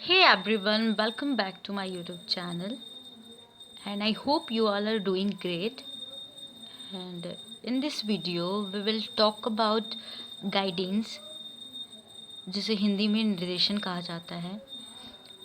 Hey everyone, welcome back to my YouTube channel, and I hope you all are doing great. And in this video, we will talk about guidance, जिसे हिंदी में निर्देशन कहा जाता है।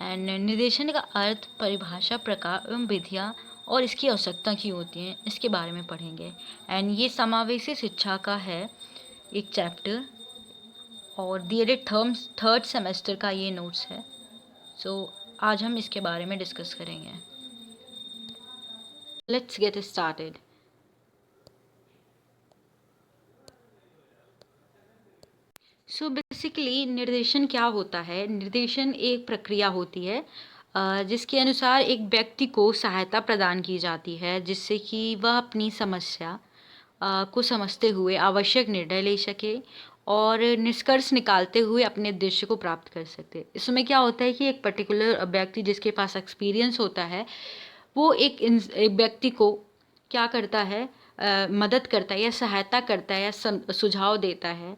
And निर्देशन का अर्थ, परिभाषा, प्रकार एवं विधियाँ और इसकी आवश्यकता क्यों होती हैं, इसके बारे में पढ़ेंगे। एंड ये समावेशी शिक्षा का है एक चैप्टर और दिए थर्ड सेमेस्टर का ये नोट्स है। सो आज हम इसके बारे में डिस्कस करेंगे। Let's get started. So basically निर्देशन क्या होता है? निर्देशन एक प्रक्रिया होती है जिसके अनुसार एक व्यक्ति को सहायता प्रदान की जाती है जिससे कि वह अपनी समस्या को समझते हुए आवश्यक निर्णय ले सके और निष्कर्ष निकालते हुए अपने उद्देश्य को प्राप्त कर सकते। इसमें क्या होता है कि एक पर्टिकुलर व्यक्ति जिसके पास एक्सपीरियंस होता है वो एक व्यक्ति को क्या करता है, मदद करता है या सहायता करता है या सुझाव देता है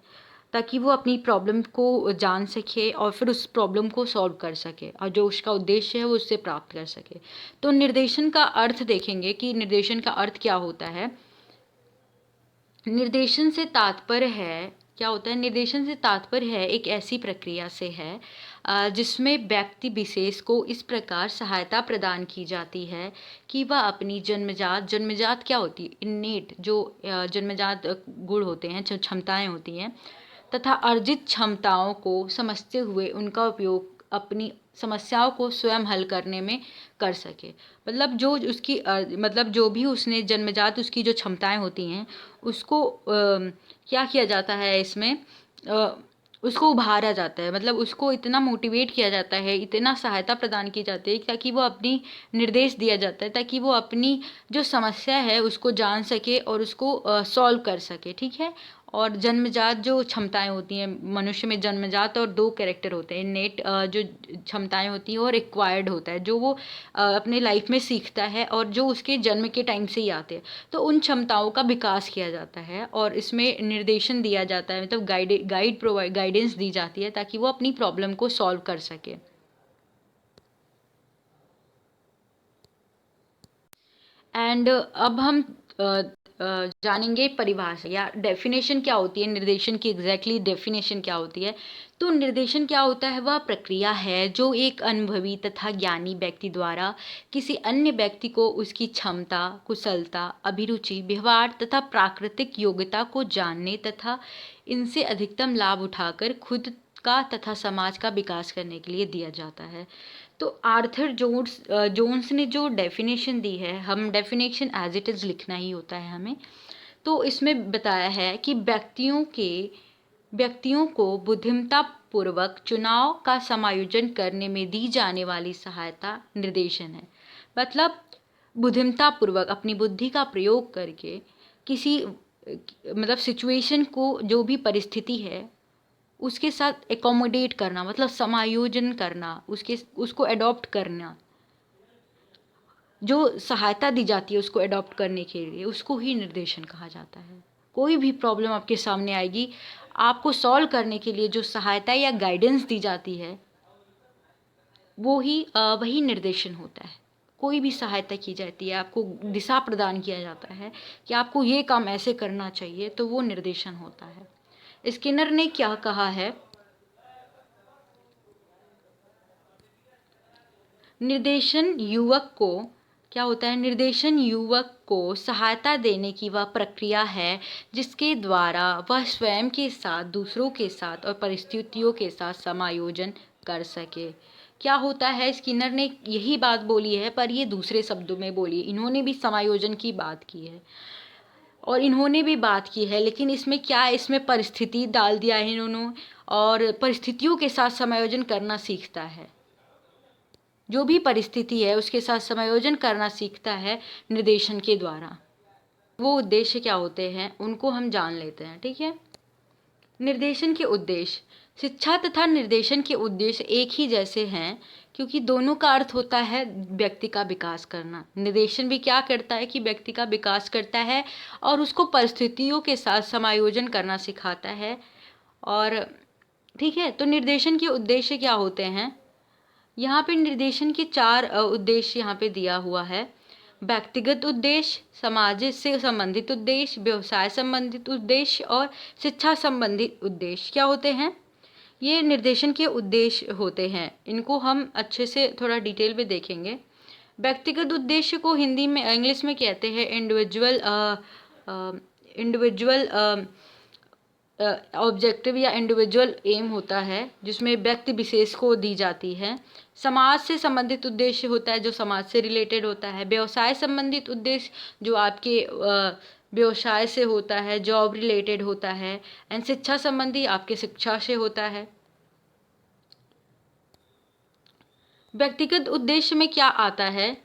ताकि वो अपनी प्रॉब्लम को जान सके और फिर उस प्रॉब्लम को सॉल्व कर सके और जो उसका उद्देश्य है वो उससे प्राप्त कर सके। तो निर्देशन का अर्थ देखेंगे कि निर्देशन का अर्थ क्या होता है। निर्देशन से तात्पर्य है, क्या होता है? निर्देशन से तात्पर्य है एक ऐसी प्रक्रिया से है जिसमें व्यक्ति विशेष को इस प्रकार सहायता प्रदान की जाती है कि वह अपनी जन्मजात क्या होती है, इन्नेट जो जन्मजात गुण होते हैं, जो क्षमताएं होती हैं तथा अर्जित क्षमताओं को समझते हुए उनका उपयोग अपनी समस्याओं को स्वयं हल करने में कर सके। मतलब जो उसकी मतलब जो भी उसने जन्मजात उसकी जो क्षमताएं होती हैं उसको क्या किया जाता है इसमें, उसको उभारा जाता है। मतलब उसको इतना मोटिवेट किया जाता है, इतना सहायता प्रदान की जाती है ताकि वो अपनी निर्देश दिया जाता है ताकि वो अपनी जो समस्या है उसको जान सके और उसको सॉल्व कर सके। ठीक है। और जन्मजात जो क्षमताएं होती हैं, मनुष्य में जन्मजात और दो कैरेक्टर होते हैं, नेट जो क्षमताएं होती हैं और एक्वायर्ड होता है जो वो अपने लाइफ में सीखता है और जो उसके जन्म के टाइम से ही आते हैं। तो उन क्षमताओं का विकास किया जाता है और इसमें निर्देशन दिया जाता है, मतलब गाइडेंस दी जाती है ताकि वो अपनी प्रॉब्लम को सॉल्व कर सके। एंड अब हम जानेंगे परिभाषा या डेफिनेशन क्या होती है, निर्देशन की एग्जैक्टली डेफिनेशन क्या होती है। तो निर्देशन क्या होता है? वह प्रक्रिया है जो एक अनुभवी तथा ज्ञानी व्यक्ति द्वारा किसी अन्य व्यक्ति को उसकी क्षमता, कुशलता, अभिरुचि, व्यवहार तथा प्राकृतिक योग्यता को जानने तथा इनसे अधिकतम लाभ उठाकर खुद का तथा समाज का विकास करने के लिए दिया जाता है। तो आर्थर जोन्स ने जो डेफिनेशन दी है, हम डेफिनेशन एज इट इज़ लिखना ही होता है हमें। तो इसमें बताया है कि व्यक्तियों को बुद्धिमत्ता पूर्वक चुनाव का समायोजन करने में दी जाने वाली सहायता निर्देशन है। मतलब बुद्धिमत्ता पूर्वक अपनी बुद्धि का प्रयोग करके किसी मतलब सिचुएशन को, जो भी परिस्थिति है उसके साथ एकोमोडेट करना, मतलब समायोजन करना, उसको अडॉप्ट करना, जो सहायता दी जाती है उसको अडॉप्ट करने के लिए, उसको ही निर्देशन कहा जाता है। कोई भी प्रॉब्लम आपके सामने आएगी, आपको सॉल्व करने के लिए जो सहायता या गाइडेंस दी जाती है वही निर्देशन होता है। कोई भी सहायता की जाती है, आपको दिशा प्रदान किया जाता है कि आपको ये काम ऐसे करना चाहिए, तो वो निर्देशन होता है। स्किनर ने क्या कहा है? निर्देशन युवक को क्या होता है? निर्देशन युवक को सहायता देने की वह प्रक्रिया है जिसके द्वारा वह स्वयं के साथ, दूसरों के साथ और परिस्थितियों के साथ समायोजन कर सके। क्या होता है? स्किनर ने यही बात बोली है पर ये दूसरे शब्दों में बोली है। इन्होंने भी समायोजन की बात की है और इन्होंने भी बात की है, लेकिन इसमें क्या है, इसमें परिस्थिति डाल दिया है इन्होंने और परिस्थितियों के साथ समायोजन करना सीखता है। जो भी परिस्थिति है उसके साथ समायोजन करना सीखता है निर्देशन के द्वारा। वो उद्देश्य क्या होते हैं उनको हम जान लेते हैं। ठीक है। निर्देशन के उद्देश्य, शिक्षा तथा निर्देशन के उद्देश्य एक ही जैसे हैं क्योंकि दोनों का अर्थ होता है व्यक्ति का विकास करना। निर्देशन भी क्या करता है कि व्यक्ति का विकास करता है और उसको परिस्थितियों के साथ समायोजन करना सिखाता है। और ठीक है, तो निर्देशन के उद्देश्य क्या होते हैं? यहाँ पे निर्देशन के 4 उद्देश्य यहाँ पे दिया हुआ है। व्यक्तिगत उद्देश्य, समाज से संबंधित उद्देश्य, व्यवसाय संबंधित उद्देश्य और शिक्षा संबंधित उद्देश्य। क्या होते हैं? ये निर्देशन के उद्देश्य होते हैं। इनको हम अच्छे से थोड़ा डिटेल में देखेंगे। व्यक्तिगत उद्देश्य को हिंदी में इंग्लिश में कहते हैं इंडिविजुअल ऑब्जेक्टिव या इंडिविजुअल एम होता है, जिसमें व्यक्ति विशेष को दी जाती है। समाज से संबंधित उद्देश्य होता है जो समाज से रिलेटेड होता है। व्यवसाय संबंधित उद्देश्य जो आपके व्यवसाय से होता है, जॉब रिलेटेड होता है। एंड शिक्षा संबंधी आपके शिक्षा से होता है। व्यक्तिगत उद्देश्य में क्या आता है?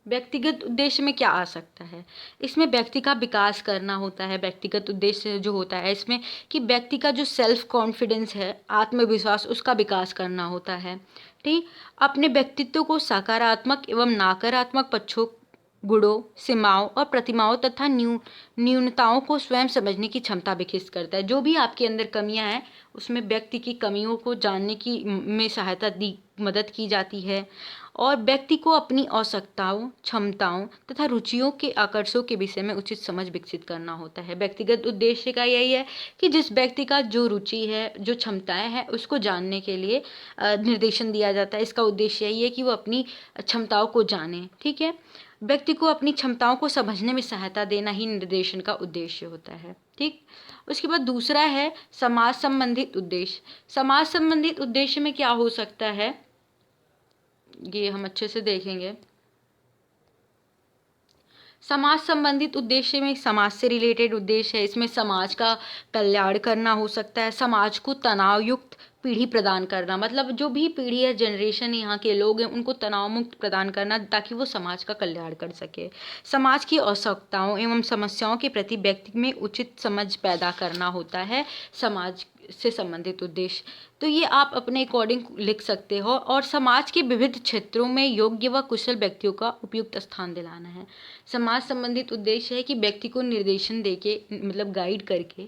व्यक्तिगत उद्देश्य में क्या आ सकता है? इसमें व्यक्ति का विकास करना होता है। व्यक्तिगत उद्देश्य जो होता है इसमें कि व्यक्ति का जो सेल्फ कॉन्फिडेंस है, आत्मविश्वास, उसका विकास करना होता है। ठीक, अपने व्यक्तित्व को सकारात्मक एवं नकारात्मक पक्षों, गुणों, सीमाओं और प्रतिमाओं तथा न्यूनताओं को स्वयं समझने की क्षमता विकसित करता है। जो भी आपके अंदर कमियां हैं उसमें व्यक्ति की कमियों को जानने की में सहायता दी, मदद की जाती है। और व्यक्ति को अपनी आवश्यकताओं, क्षमताओं तथा रुचियों के आकर्षों के विषय में उचित समझ विकसित करना होता है। व्यक्तिगत उद्देश्य का यही है कि जिस व्यक्ति का जो रुचि है, जो क्षमताएं हैं, उसको जानने के लिए निर्देशन दिया जाता है। इसका उद्देश्य यही है कि वो अपनी क्षमताओं को जाने। ठीक है, व्यक्ति को अपनी क्षमताओं को समझने में सहायता देना ही निर्देशन का उद्देश्य होता है। ठीक, उसके बाद दूसरा है समाज संबंधित उद्देश्य। समाज संबंधित उद्देश्य में क्या हो सकता है, ये हम अच्छे से देखेंगे। समाज संबंधित उद्देश्य में समाज से रिलेटेड उद्देश्य है। इसमें समाज का कल्याण करना हो सकता है। समाज को तनाव युक्त पीढ़ी प्रदान करना, मतलब जो भी पीढ़ी है, जनरेशन यहाँ के लोग हैं, उनको तनाव मुक्त प्रदान करना ताकि वो समाज का कल्याण कर सके। समाज की आवश्यकताओं एवं समस्याओं के प्रति व्यक्ति में उचित समझ पैदा करना होता है समाज से संबंधित उद्देश्य। तो ये आप अपने अकॉर्डिंग लिख सकते हो। और समाज के विविध क्षेत्रों में योग्य व कुशल व्यक्तियों का उपयुक्त स्थान दिलाना है। समाज संबंधित उद्देश्य है कि व्यक्ति को निर्देशन देके, मतलब गाइड करके,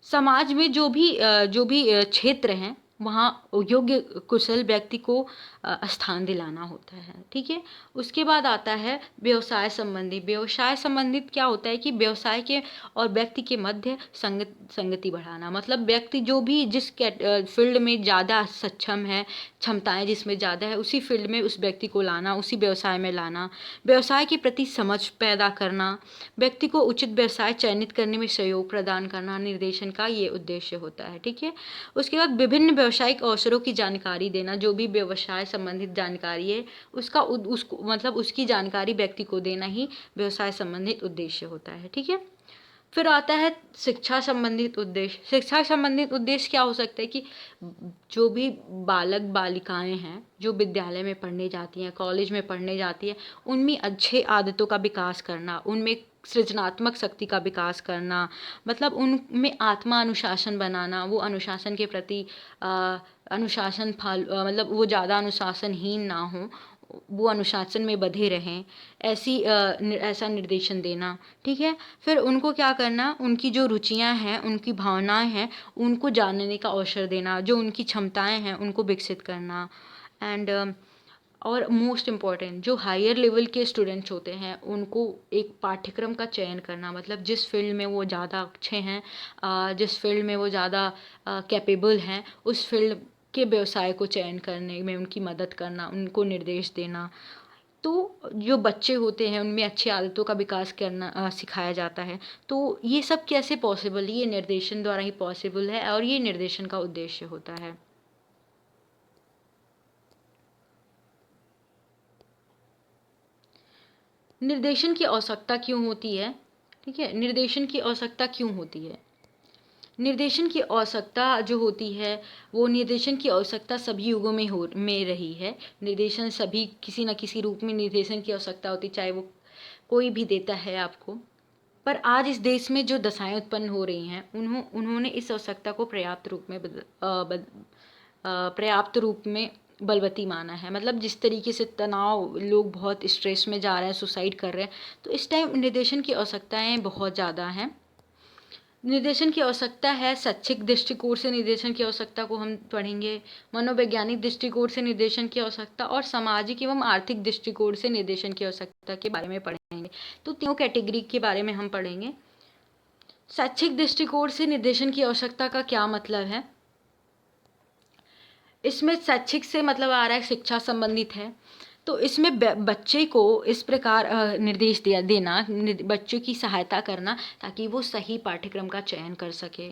समाज में जो भी क्षेत्र हैं वहाँ योग्य कुशल व्यक्ति को स्थान दिलाना होता है। ठीक है, उसके बाद आता है व्यवसाय संबंधी। व्यवसाय संबंधित क्या होता है कि व्यवसाय के और व्यक्ति के मध्य संगति बढ़ाना, मतलब व्यक्ति जो भी जिस फील्ड में ज़्यादा सक्षम है, क्षमताएं जिसमें ज़्यादा है, उसी फील्ड में उस व्यक्ति को लाना, उसी व्यवसाय में लाना। व्यवसाय के प्रति समझ पैदा करना, व्यक्ति को उचित व्यवसाय चयनित करने में सहयोग प्रदान करना निर्देशन का ये उद्देश्य होता है। ठीक है, उसके बाद विभिन्न व्यावसायिक अवसरों की जानकारी देना। जो भी व्यवसाय संबंधित जानकारी है उसका उसको मतलब उसकी जानकारी व्यक्ति को देना ही व्यवसाय संबंधित उद्देश्य होता है। ठीक है, फिर आता है शिक्षा संबंधित उद्देश्य। शिक्षा संबंधित उद्देश्य क्या हो सकता है कि जो भी बालक बालिकाएं हैं जो विद्यालय में पढ़ने जाती हैं, कॉलेज में पढ़ने जाती हैं, उनमें अच्छे आदतों का विकास करना, उनमें सृजनात्मक शक्ति का विकास करना, मतलब उनमें आत्मा अनुशासन बनाना, वो अनुशासन के प्रति मतलब वो ज़्यादा अनुशासनहीन ना हो, वो अनुशासन में बंधे रहें, ऐसा निर्देशन देना। ठीक है, फिर उनको क्या करना, उनकी जो रुचियां हैं, उनकी भावनाएं हैं, उनको जानने का अवसर देना, जो उनकी क्षमताएं हैं उनको विकसित करना। एंड और मोस्ट इम्पॉर्टेंट, जो हायर लेवल के स्टूडेंट्स होते हैं उनको एक पाठ्यक्रम का चयन करना, मतलब जिस फील्ड में वो ज़्यादा अच्छे हैं, जिस फील्ड में वो ज़्यादा कैपेबल हैं, उस फील्ड के व्यवसाय को चयन करने में उनकी मदद करना, उनको निर्देश देना। तो जो बच्चे होते हैं उनमें अच्छी आदतों का विकास करना सिखाया जाता है। तो ये सब कैसे पॉसिबल है? ये निर्देशन द्वारा ही पॉसिबल है और ये निर्देशन का उद्देश्य होता है। निर्देशन की आवश्यकता क्यों होती है? ठीक है, निर्देशन की आवश्यकता क्यों होती है? निर्देशन की आवश्यकता जो होती है, वो निर्देशन की आवश्यकता सभी युगों में रही है। निर्देशन सभी किसी न किसी रूप में निर्देशन की आवश्यकता होती, चाहे वो कोई भी देता है आपको। पर आज इस देश में जो दशाएं उत्पन्न हो रही हैं, उन्होंने इस आवश्यकता को पर्याप्त रूप में बलवती माना है। मतलब जिस तरीके से तनाव, लोग बहुत स्ट्रेस में जा रहे हैं, सुसाइड कर रहे हैं, तो इस टाइम निर्देशन की आवश्यकताएं बहुत ज़्यादा हैं। निर्देशन की आवश्यकता है, शैक्षिक दृष्टिकोण से निर्देशन की आवश्यकता को हम पढ़ेंगे, मनोवैज्ञानिक दृष्टिकोण से निर्देशन की आवश्यकता और सामाजिक एवं आर्थिक दृष्टिकोण से निर्देशन की आवश्यकता के बारे में पढ़ेंगे। तो तीनों कैटेगरी के बारे में हम पढ़ेंगे। शैक्षिक दृष्टिकोण से निर्देशन की आवश्यकता का क्या मतलब है? इसमें शैक्षिक से मतलब आ रहा है शिक्षा संबंधित है। तो इसमें बच्चे को इस प्रकार निर्देश देना, बच्चों की सहायता करना ताकि वो सही पाठ्यक्रम का चयन कर सके।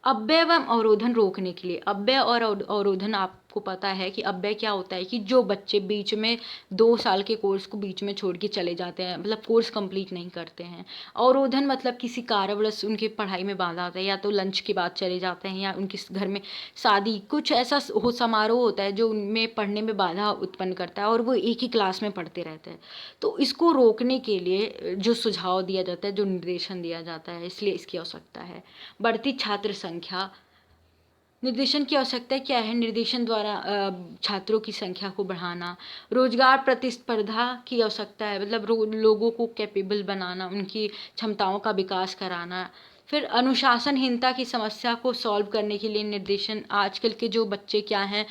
अव्यय एवं अवरोधन रोकने के लिए, अव्यय और अवरोधन आपको पता है कि अव्यय क्या होता है कि जो बच्चे बीच में 2 साल के कोर्स को बीच में छोड़ के चले जाते हैं, मतलब कोर्स कंप्लीट नहीं करते हैं। अवरोधन मतलब किसी कारणवश उनकी पढ़ाई में बाधा आता है, या तो लंच के बाद चले जाते हैं, या उनके घर में शादी कुछ ऐसा हो समारोह होता है जो उनमें पढ़ने में बाधा उत्पन्न करता है और वो एक ही क्लास में पढ़ते रहते हैं। तो इसको रोकने के लिए जो सुझाव दिया जाता है, जो निर्देशन दिया जाता है, इसलिए इसकी आवश्यकता है। बढ़ती छात्र संख्या, निर्देशन की आवश्यकता क्या है? निर्देशन द्वारा छात्रों की संख्या को बढ़ाना। रोजगार प्रतिस्पर्धा की आवश्यकता है, मतलब लोगों को कैपेबल बनाना, उनकी क्षमताओं का विकास कराना। फिर अनुशासनहीनता की समस्या को सॉल्व करने के लिए निर्देशन, आजकल के जो बच्चे क्या हैं,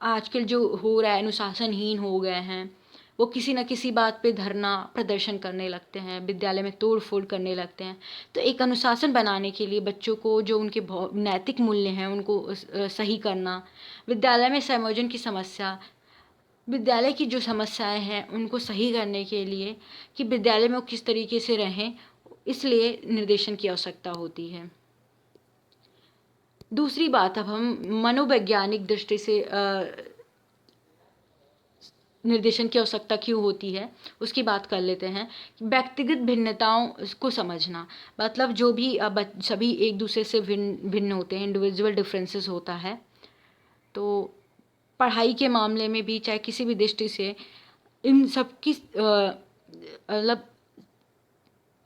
आजकल जो हो रहा है अनुशासनहीन हो गए हैं, वो किसी न किसी बात पे धरना प्रदर्शन करने लगते हैं, विद्यालय में तोड़ फोड़ करने लगते हैं। तो एक अनुशासन बनाने के लिए बच्चों को जो उनके नैतिक मूल्य हैं उनको सही करना। विद्यालय में संयोजन की समस्या, विद्यालय की जो समस्याएं हैं उनको सही करने के लिए कि विद्यालय में वो किस तरीके से रहें, इसलिए निर्देशन की आवश्यकता होती है। दूसरी बात, अब हम मनोवैज्ञानिक दृष्टि से निर्देशन की आवश्यकता क्यों होती है उसकी बात कर लेते हैं। व्यक्तिगत भिन्नताओं को समझना, मतलब जो भी सभी एक दूसरे से भिन्न भिन्न होते हैं, इंडिविजुअल डिफरेंसेस होता है। तो पढ़ाई के मामले में भी चाहे किसी भी दृष्टि से इन सब की मतलब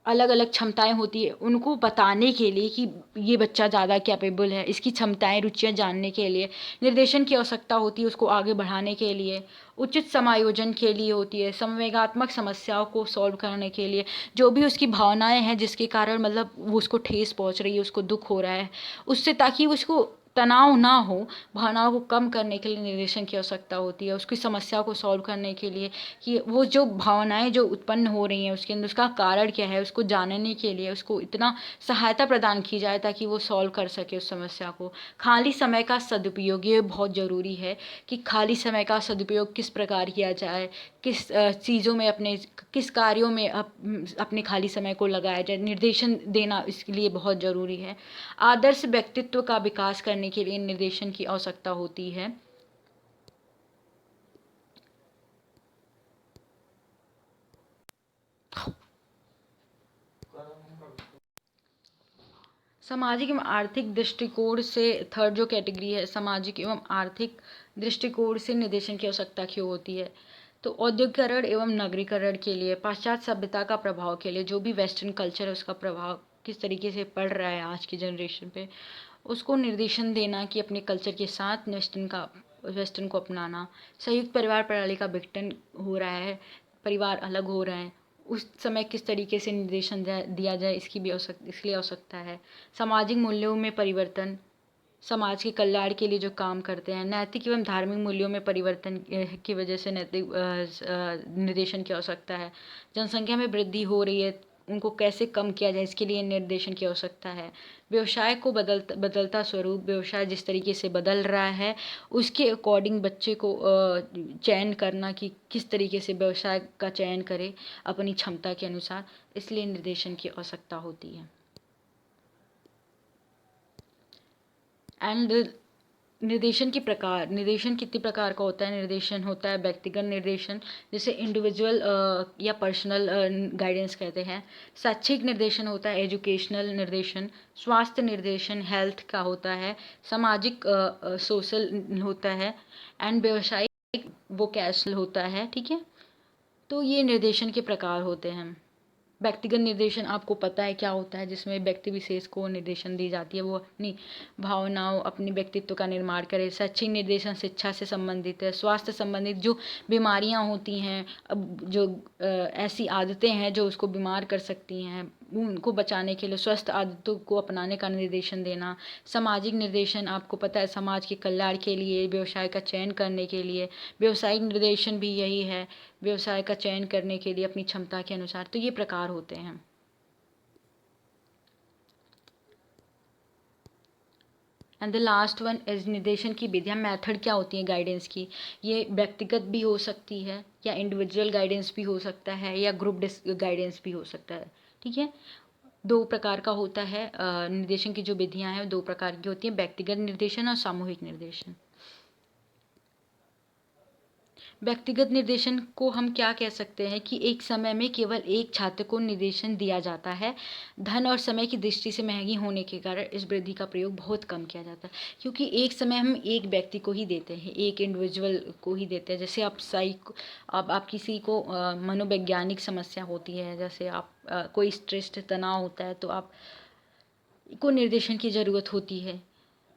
अलग अलग क्षमताएं होती है, उनको बताने के लिए कि ये बच्चा ज़्यादा कैपेबल है, इसकी क्षमताएं रुचियां जानने के लिए निर्देशन की आवश्यकता होती है, उसको आगे बढ़ाने के लिए। उचित समायोजन के लिए होती है, संवेगात्मक समस्याओं को सॉल्व करने के लिए, जो भी उसकी भावनाएं हैं जिसके कारण मतलब वो उसको ठेस पहुंच रही है, उसको दुख हो रहा है, उससे ताकि उसको तनाव ना हो, भावनाओं को कम करने के लिए निर्देशन की आवश्यकता होती है। उसकी समस्या को सॉल्व करने के लिए कि वो जो भावनाएं जो उत्पन्न हो रही हैं उसके अंदर उसका कारण क्या है, उसको जानने के लिए उसको इतना सहायता प्रदान की जाए ताकि वो सॉल्व कर सके उस समस्या को। खाली समय का सदुपयोग, ये बहुत ज़रूरी है कि खाली समय का सदुपयोग किस प्रकार किया जाए, किस चीज़ों में अपने किस कार्यों में अपने खाली समय को लगाया जाए, निर्देशन देना इसके लिए बहुत ज़रूरी है। आदर्श व्यक्तित्व का विकास करने के लिए निर्देशन की आवश्यकता होती है। सामाजिक एवं आर्थिक दृष्टिकोण से थर्ड जो कैटेगरी है, सामाजिक एवं आर्थिक दृष्टिकोण से निर्देशन की आवश्यकता क्यों होती है? तो औद्योगिकरण एवं नगरीकरण के लिए, पाश्चात्य सभ्यता का प्रभाव के लिए, जो भी वेस्टर्न कल्चर है उसका प्रभाव किस तरीके से पड़ रहा है आज की जनरेशन पे, उसको निर्देशन देना कि अपने कल्चर के साथ वेस्टर्न को अपनाना। संयुक्त परिवार प्रणाली का विघटन हो रहा है, परिवार अलग हो रहे हैं, उस समय किस तरीके से निर्देशन दिया जाए इसकी भी इसलिए आवश्यकता है। सामाजिक मूल्यों में परिवर्तन, समाज के कल्याण के लिए जो काम करते हैं, नैतिक एवं धार्मिक मूल्यों में परिवर्तन की वजह से नैतिक निर्देशन की आवश्यकता है। जनसंख्या में वृद्धि हो रही है, उनको कैसे कम किया जाए इसके लिए निर्देशन की आवश्यकता है। व्यवसाय को बदलता स्वरूप, व्यवसाय जिस तरीके से बदल रहा है उसके अकॉर्डिंग बच्चे को चयन करना कि किस तरीके से व्यवसाय का चयन करे अपनी क्षमता के अनुसार, इसलिए निर्देशन की आवश्यकता होती है। एंड निर्देशन के प्रकार, निर्देशन कितने प्रकार का होता है? निर्देशन होता है व्यक्तिगत निर्देशन, जिसे इंडिविजुअल या पर्सनल गाइडेंस कहते हैं। शैक्षिक निर्देशन होता है एजुकेशनल निर्देशन। स्वास्थ्य निर्देशन हेल्थ का होता है। सामाजिक सोशल होता है। एंड व्यवसायिक वोकेशनल होता है। ठीक है, तो ये निर्देशन के प्रकार होते हैं। व्यक्तिगत निर्देशन आपको पता है क्या होता है, जिसमें व्यक्ति विशेष को निर्देशन दी जाती है, वो अपनी भावनाओं अपने व्यक्तित्व का निर्माण करे। शैक्षिक निर्देशन शिक्षा से संबंधित है। स्वास्थ्य संबंधित जो बीमारियां होती हैं, अब जो ऐसी आदतें हैं जो उसको बीमार कर सकती हैं, उनको बचाने के लिए स्वस्थ आदतों को अपनाने का निर्देशन देना। सामाजिक निर्देशन, आपको पता है समाज के कल्याण के लिए, व्यवसाय का चयन करने के लिए, व्यवसायिक निर्देशन भी यही है, व्यवसाय का चयन करने के लिए अपनी क्षमता के अनुसार। तो ये प्रकार होते हैं। And the last one is निर्देशन की विधियाँ। मेथड क्या होती है गाइडेंस की? ये व्यक्तिगत भी हो सकती है, या इंडिविजुअल गाइडेंस भी हो सकता है, या ग्रुप गाइडेंस भी हो सकता है। ठीक है, दो प्रकार का होता है। निर्देशन की जो विधियाँ हैं दो प्रकार की होती हैं, व्यक्तिगत निर्देशन और सामूहिक निर्देशन। व्यक्तिगत निर्देशन को हम क्या कह सकते हैं कि एक समय में केवल एक छात्र को निर्देशन दिया जाता है। धन और समय की दृष्टि से महंगी होने के कारण इस विधि का प्रयोग बहुत कम किया जाता है, क्योंकि एक समय हम एक व्यक्ति को ही देते हैं, एक इंडिविजुअल को ही देते हैं। जैसे आप किसी को मनोवैज्ञानिक समस्या होती है, जैसे आप कोई स्ट्रेस तनाव होता है, तो आप को निर्देशन की ज़रूरत होती है।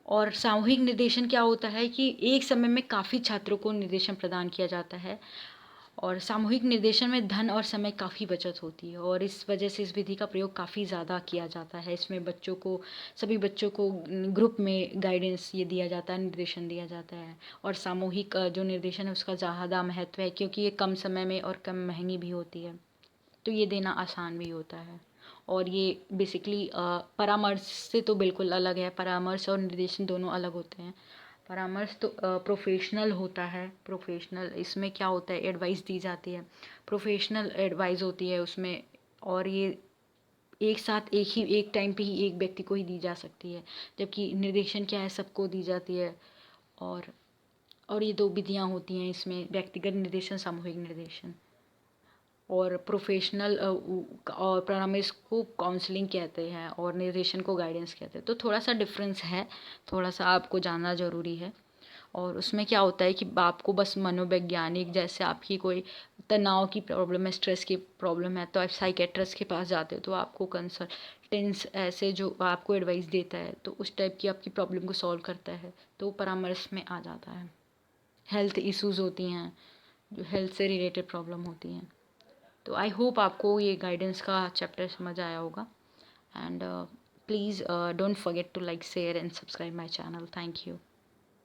और सामूहिक निर्देशन क्या होता है कि एक समय में काफ़ी छात्रों को निर्देशन प्रदान किया जाता है, और सामूहिक निर्देशन में धन और समय काफ़ी बचत होती है, और इस वजह से इस विधि का प्रयोग काफ़ी ज़्यादा किया जाता है। इसमें सभी बच्चों को ग्रुप में गाइडेंस ये दिया जाता है, निर्देशन दिया जाता है। और सामूहिक जो निर्देशन है उसका ज़्यादा महत्व है, क्योंकि ये कम समय में और कम महंगी भी होती है, तो ये देना आसान भी होता है। और ये बेसिकली परामर्श से तो बिल्कुल अलग है। परामर्श और निर्देशन दोनों अलग होते हैं। परामर्श तो प्रोफेशनल होता है। प्रोफेशनल इसमें क्या होता है, एडवाइस दी जाती है, प्रोफेशनल एडवाइस होती है उसमें। और ये एक साथ एक टाइम पे ही एक व्यक्ति को ही दी जा सकती है, जबकि निर्देशन क्या है, सबको दी जाती है। और ये दो विधियाँ होती हैं इसमें, व्यक्तिगत निर्देशन, सामूहिक निर्देशन। और प्रोफेशनल और परामर्श को काउंसलिंग कहते हैं, और निर्देशन को गाइडेंस कहते हैं। तो थोड़ा सा डिफरेंस है, थोड़ा सा आपको जानना ज़रूरी है। और उसमें क्या होता है कि आपको बस मनोवैज्ञानिक, जैसे आपकी कोई तनाव की प्रॉब्लम है, स्ट्रेस की प्रॉब्लम है, तो आप साइकेट्रिस्ट के पास जाते हो, तो आपको कंसल्टेंस ऐसे जो आपको एडवाइस देता है, तो उस टाइप की आपकी प्रॉब्लम को सॉल्व करता है, तो परामर्श में आ जाता है। हेल्थ इश्यूज़ होती हैं, जो हेल्थ से रिलेटेड प्रॉब्लम होती हैं। तो आई होप आपको ये गाइडेंस का चैप्टर समझ आया होगा। And please don't forget to like, share and subscribe my channel. Thank you.